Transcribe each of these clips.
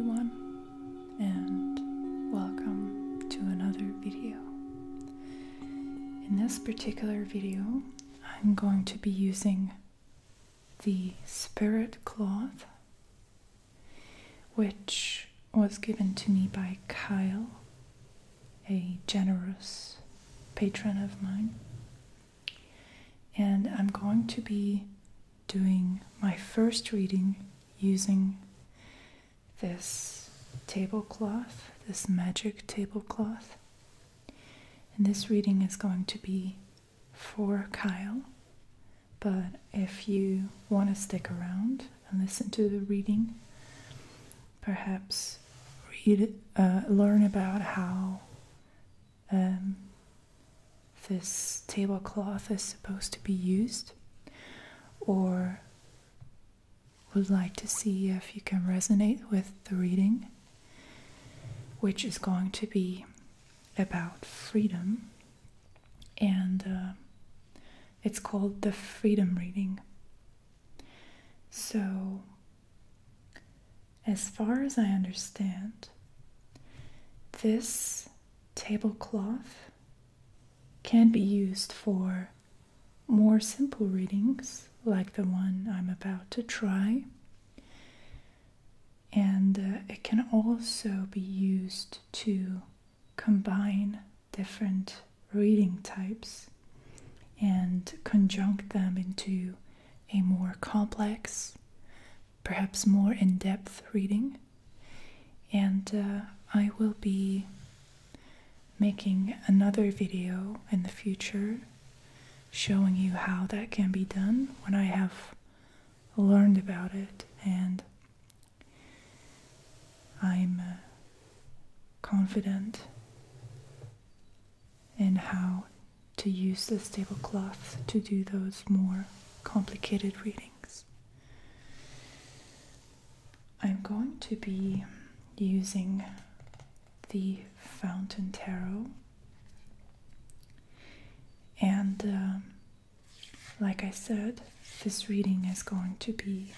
everyone, and welcome to another video. In this particular video, I'm going to be using the spirit cloth, which was given to me by Kyle, a generous patron of mine. And I'm going to be doing my first reading using this tablecloth, this magic tablecloth. And this reading is going to be for Kyle. But if you want to stick around and listen to the reading, perhaps learn about how this tablecloth is supposed to be used, or would like to see if you can resonate with the reading, which is going to be about freedom, and it's called the Freedom Reading. So, as far as I understand, this tablecloth can be used for more simple readings, like the one I'm about to try, and it can also be used to combine different reading types and conjunct them into a more complex, perhaps more in-depth reading. And I will be making another video in the future showing you how that can be done when I have learned about it, and I'm confident in how to use this tablecloth to do those more complicated readings. I'm going to be using the Fountain Tarot, and like I said, this reading is going to be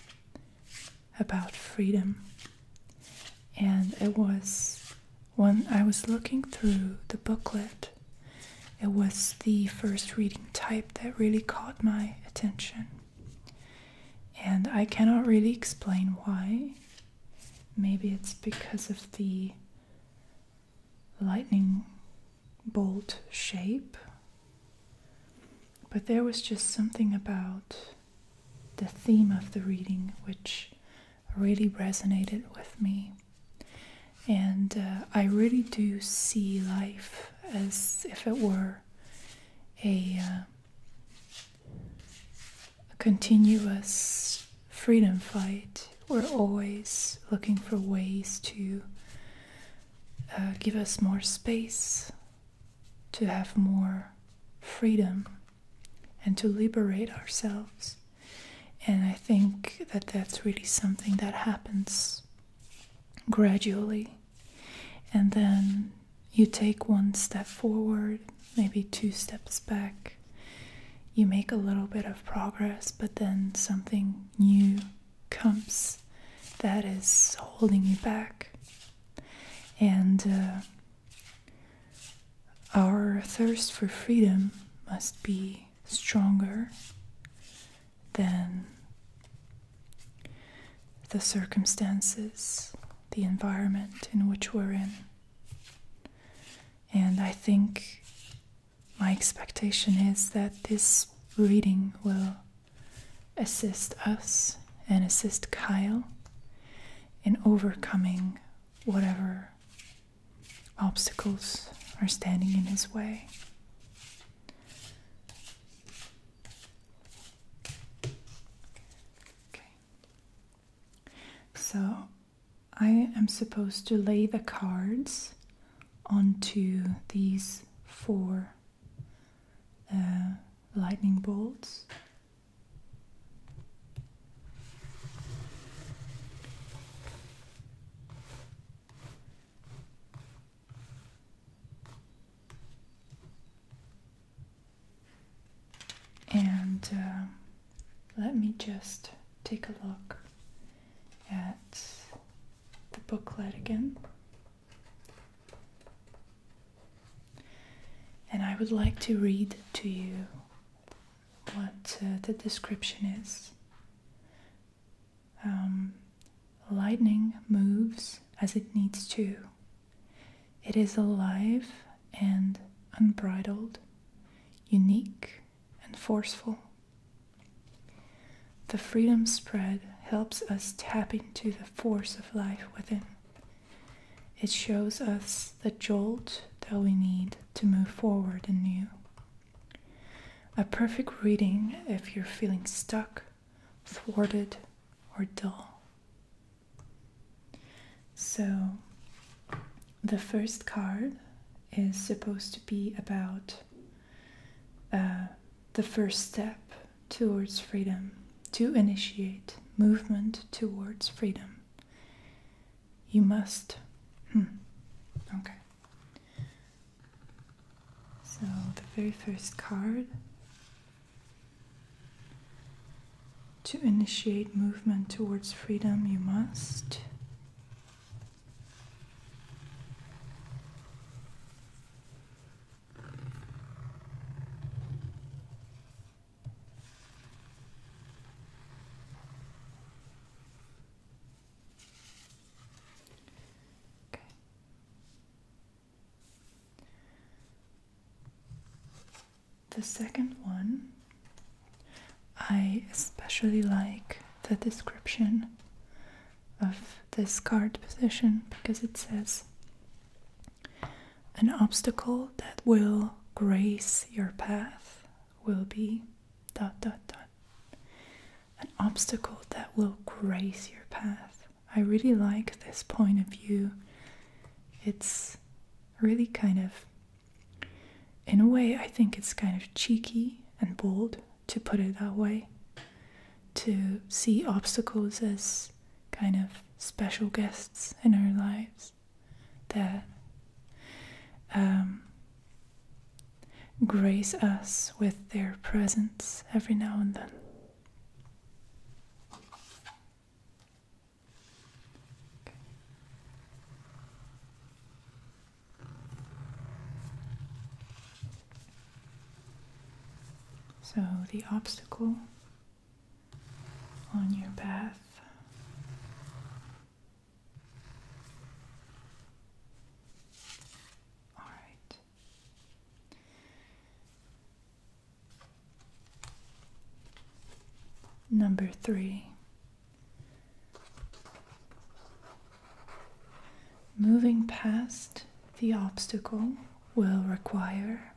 about freedom. And it was, when I was looking through the booklet, it was the first reading type that really caught my attention. And I cannot really explain why. Maybe it's because of the lightning bolt shape, but there was just something about the theme of the reading which really resonated with me. And I really do see life as if it were a continuous freedom fight. We're always looking for ways to give us more space, to have more freedom, and to liberate ourselves. And I think that that's really something that happens gradually, and then you take one step forward, maybe 2 steps back, you make a little bit of progress, but then something new comes that is holding you back. And our thirst for freedom must be stronger than the circumstances, the environment in which we're in. And I think my expectation is that this reading will assist us and assist Kyle in overcoming whatever obstacles are standing in his way. Okay. So I am supposed to lay the cards onto these 4 lightning bolts. And let me just take a look at the booklet again. And I would like to read to you what the description is. Lightning moves as it needs to. It is alive and unbridled, unique and forceful. The freedom spread helps us tap into the force of life within. It shows us the jolt that we need to move forward anew. A perfect reading if you're feeling stuck, thwarted, or dull. So, the first card is supposed to be about the first step towards freedom, to initiate movement towards freedom. You must. Okay. So, the very first card. To initiate movement towards freedom, you must. Okay. The second one, I especially like the description of this card position because it says, an obstacle that will grace your path will be ... An obstacle that will grace your path. I really like this point of view. It's really kind of, in a way, I think it's kind of cheeky and bold to put it that way, to see obstacles as kind of special guests in our lives that grace us with their presence every now and then. Okay. So the obstacle on your path. All right. Number 3. Moving past the obstacle will require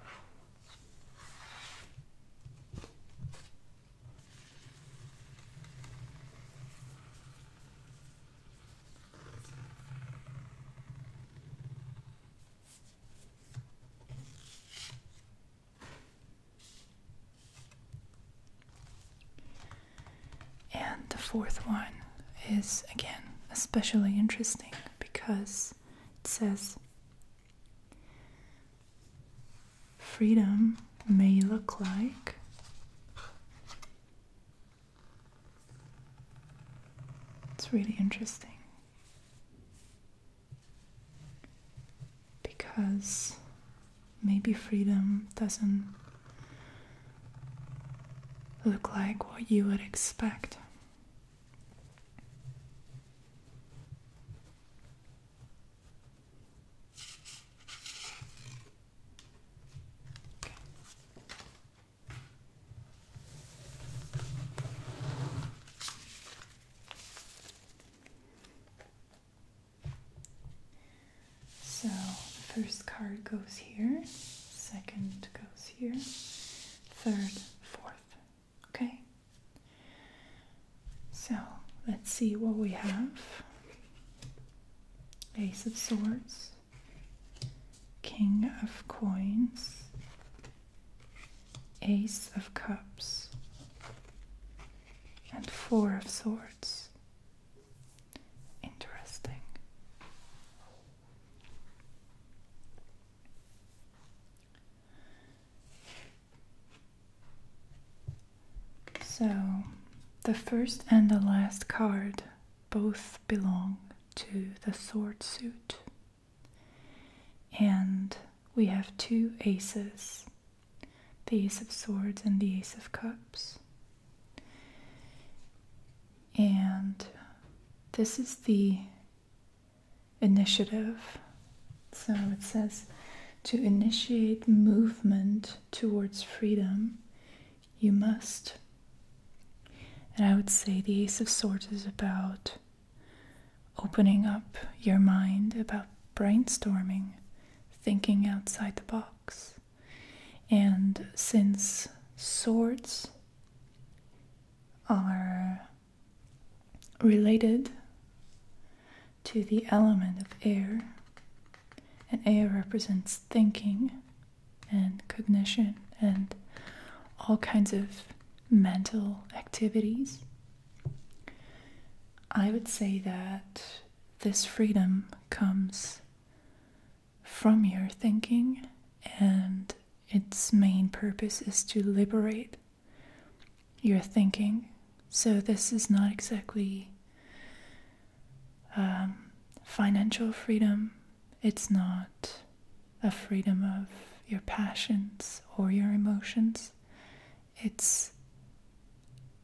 the fourth one is again especially interesting because it says freedom may look like it's really interesting because maybe freedom doesn't look like what you would expect. So the first card goes here, second goes here, third, fourth. Okay. So let's see what we have. Ace of Swords, King of Coins, Ace of Cups, and Four of Swords. Interesting. So, the first and the last card both belong to the sword suit. And we have two aces, the Ace of Swords and the Ace of Cups. And this is the initiative. So it says, to initiate movement towards freedom, you must. And I would say the Ace of Swords is about opening up your mind, about brainstorming, thinking outside the box. And since swords are related to the element of air, and air represents thinking and cognition and all kinds of mental activities, I would say that this freedom comes from your thinking, and its main purpose is to liberate your thinking. So this is not exactly financial freedom. It's not a freedom of your passions or your emotions. It's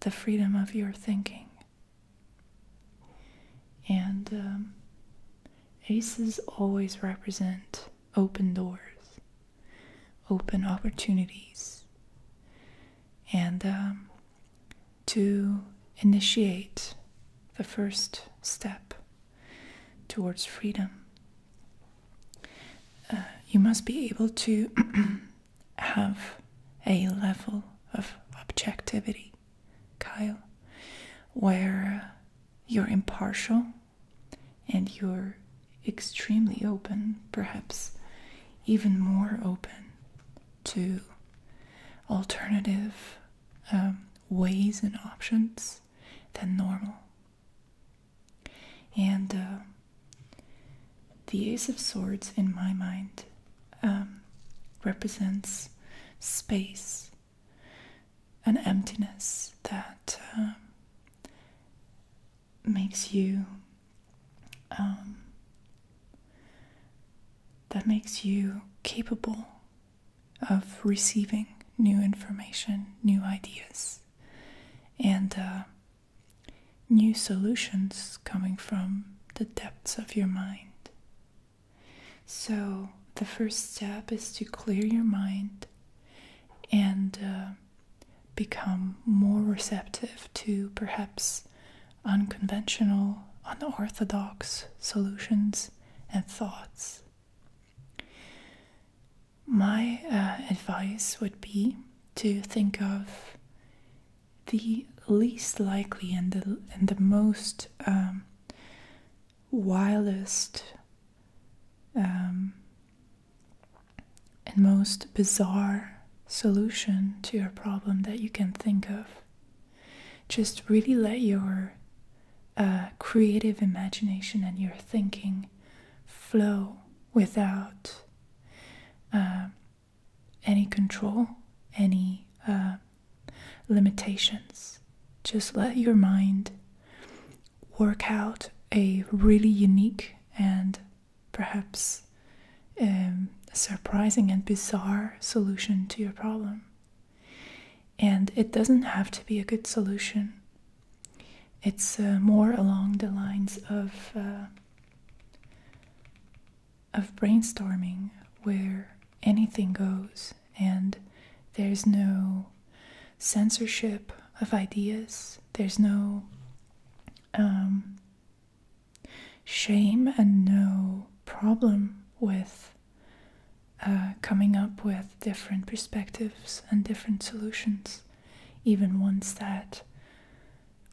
the freedom of your thinking. And aces always represent open doors, open opportunities, and to initiate the first step towards freedom, you must be able to have a level of objectivity, Kyle, where you're impartial and you're extremely open, perhaps even more open to alternative ways and options than normal. And the Ace of Swords, in my mind, represents space, an emptiness that makes you capable of receiving new information, new ideas, and new solutions coming from the depths of your mind. So the first step is to clear your mind and become more receptive to perhaps unconventional, unorthodox solutions and thoughts. My advice would be to think of the least likely and the most wildest and most bizarre solution to your problem that you can think of. Just really let your creative imagination and your thinking flow without any control, any limitations. Just let your mind work out a really unique and perhaps surprising and bizarre solution to your problem. And it doesn't have to be a good solution. It's more along the lines of brainstorming, where anything goes and there's no censorship of ideas. There's no shame and no problem with coming up with different perspectives and different solutions, even ones that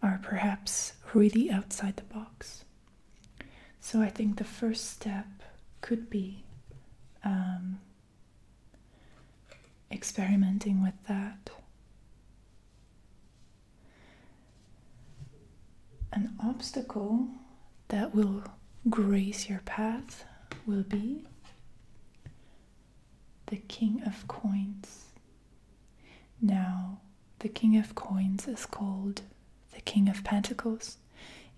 are perhaps really outside the box. So I think the first step could be experimenting with that. An obstacle that will grace your path will be the King of Coins. Now, the King of Coins is called the King of Pentacles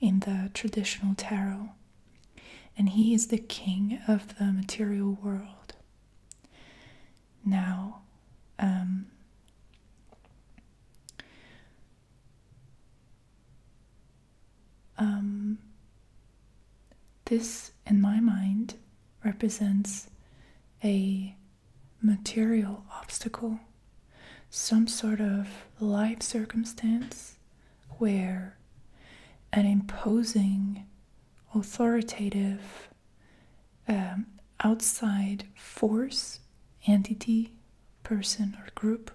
in the traditional tarot, and he is the king of the material world. Now, this, in my mind, represents a material obstacle, some sort of life circumstance where an imposing, authoritative, outside force, entity, person, or group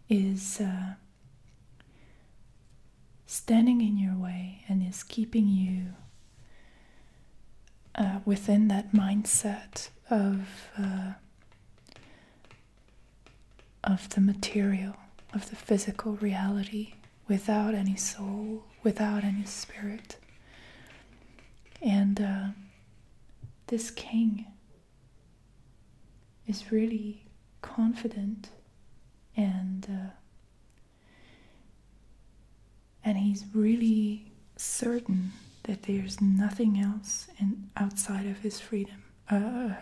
is standing in your way and is keeping you within that mindset of the material, of the physical reality, without any soul, without any spirit. And this king is really confident, and he's really certain that there's nothing else outside of his freedom,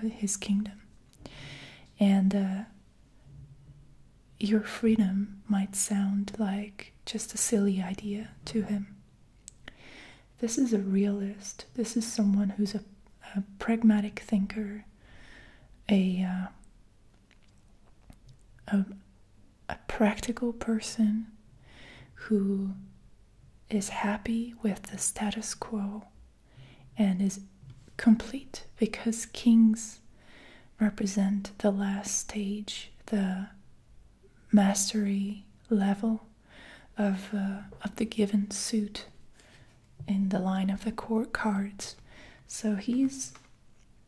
his kingdom. And your freedom might sound like just a silly idea to him. This is a realist. This is someone who's a pragmatic thinker, a practical person who is happy with the status quo and is complete, because kings represent the last stage, the mastery level of the given suit in the line of the court cards. So he's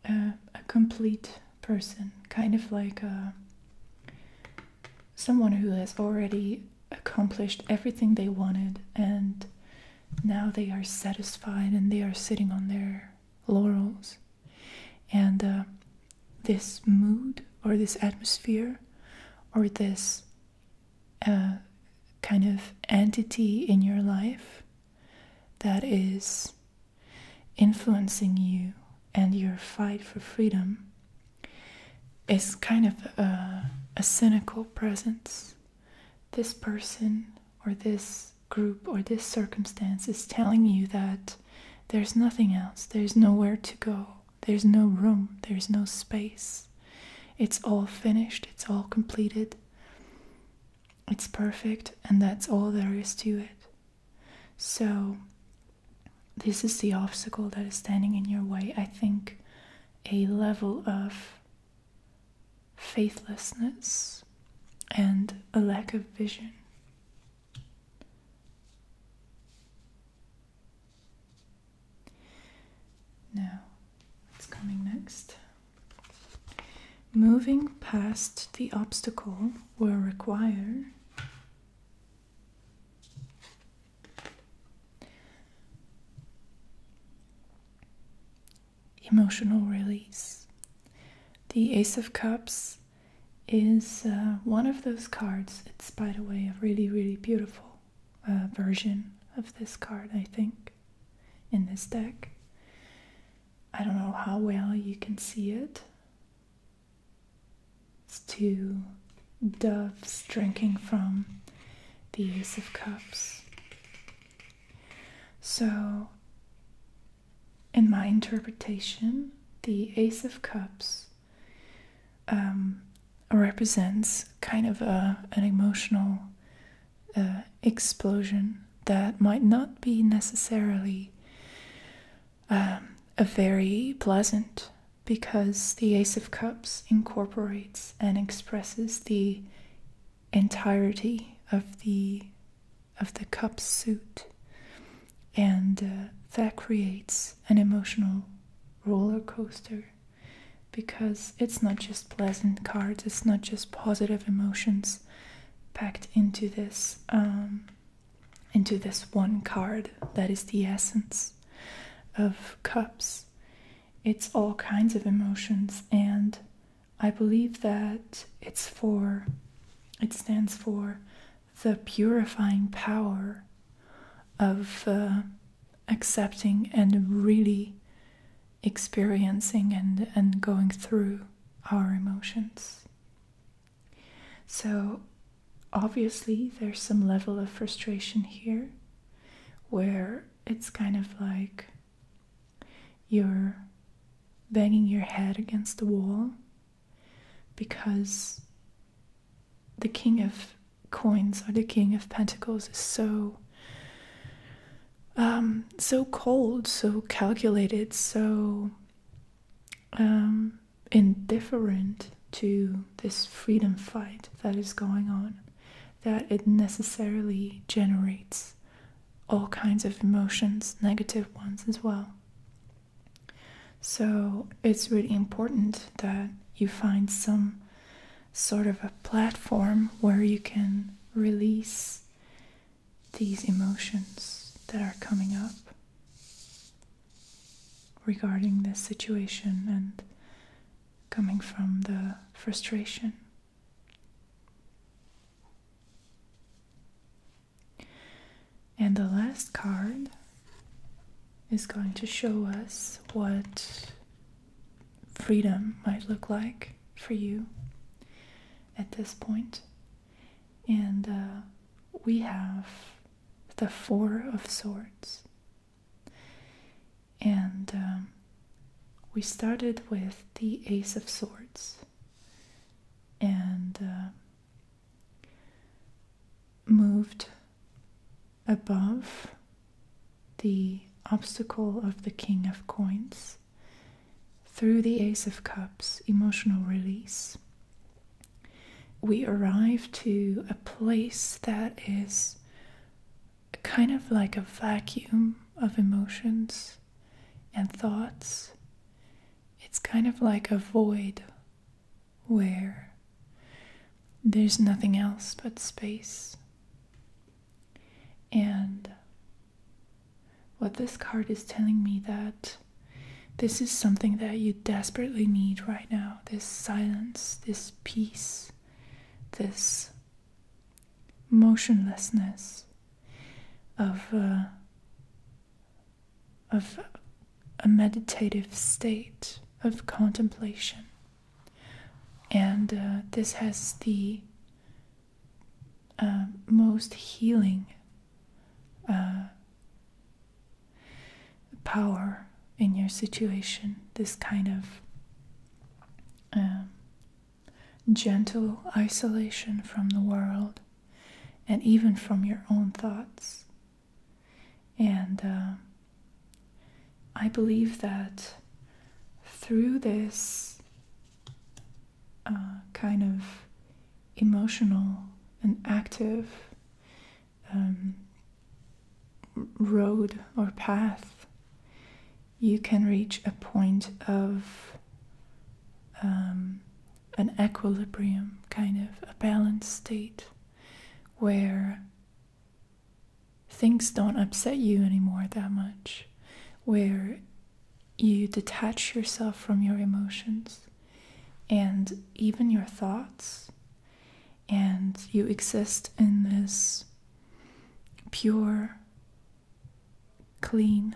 a complete person, kind of like someone who has already accomplished everything they wanted, and now they are satisfied and they are sitting on their laurels. And this mood, or this atmosphere, or this kind of entity in your life that is influencing you and your fight for freedom is kind of a cynical presence. This person or this group or this circumstance is telling you that there's nothing else, there's nowhere to go, there's no room, there's no space. It's all finished, it's all completed, it's perfect, and that's all there is to it. So this is the obstacle that is standing in your way. I think a level of faithlessness and a lack of vision. Now, what's coming next? Moving past the obstacle will require emotional release. The Ace of Cups is one of those cards. It's, by the way, a really, really beautiful version of this card, I think, in this deck. I don't know how well you can see it. It's two doves drinking from the Ace of Cups. So, in my interpretation, the Ace of Cups represents kind of an emotional explosion that might not be necessarily a very pleasant, because the Ace of Cups incorporates and expresses the entirety of the cup suit, and that creates an emotional roller coaster, because it's not just pleasant cards, it's not just positive emotions packed into this one card that is the essence of cups. It's all kinds of emotions, and I believe that it stands for the purifying power of accepting and really experiencing and going through our emotions. So obviously there's some level of frustration here where it's kind of like you're banging your head against the wall because the King of Coins or the King of Pentacles is so cold, so calculated, so indifferent to this freedom fight that is going on, that it necessarily generates all kinds of emotions, negative ones as well. So it's really important that you find some sort of a platform where you can release these emotions that are coming up regarding this situation and coming from the frustration. And the last card is going to show us what freedom might look like for you at this point. And we have the Four of Swords. And we started with the Ace of Swords and moved above the obstacle of the King of Coins through the Ace of Cups, emotional release. We arrive to a place that is kind of like a vacuum of emotions and thoughts. It's kind of like a void where there's nothing else but space. And what this card is telling me that this is something that you desperately need right now. This silence, this peace, this motionlessness of a meditative state of contemplation. And this has the most healing power in your situation, this kind of gentle isolation from the world and even from your own thoughts. And I believe that through this kind of emotional and active road or path, you can reach a point of an equilibrium, kind of a balanced state where things don't upset you anymore that much, where you detach yourself from your emotions and even your thoughts, and you exist in this pure, clean,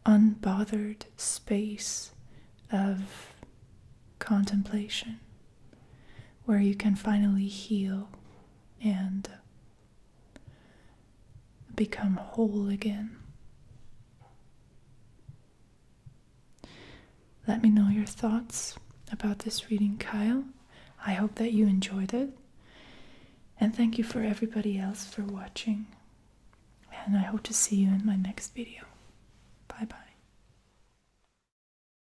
unbothered space of contemplation where you can finally heal and become whole again. Let me know your thoughts about this reading, Kyle. I hope that you enjoyed it. And thank you for everybody else for watching. And I hope to see you in my next video. Bye bye.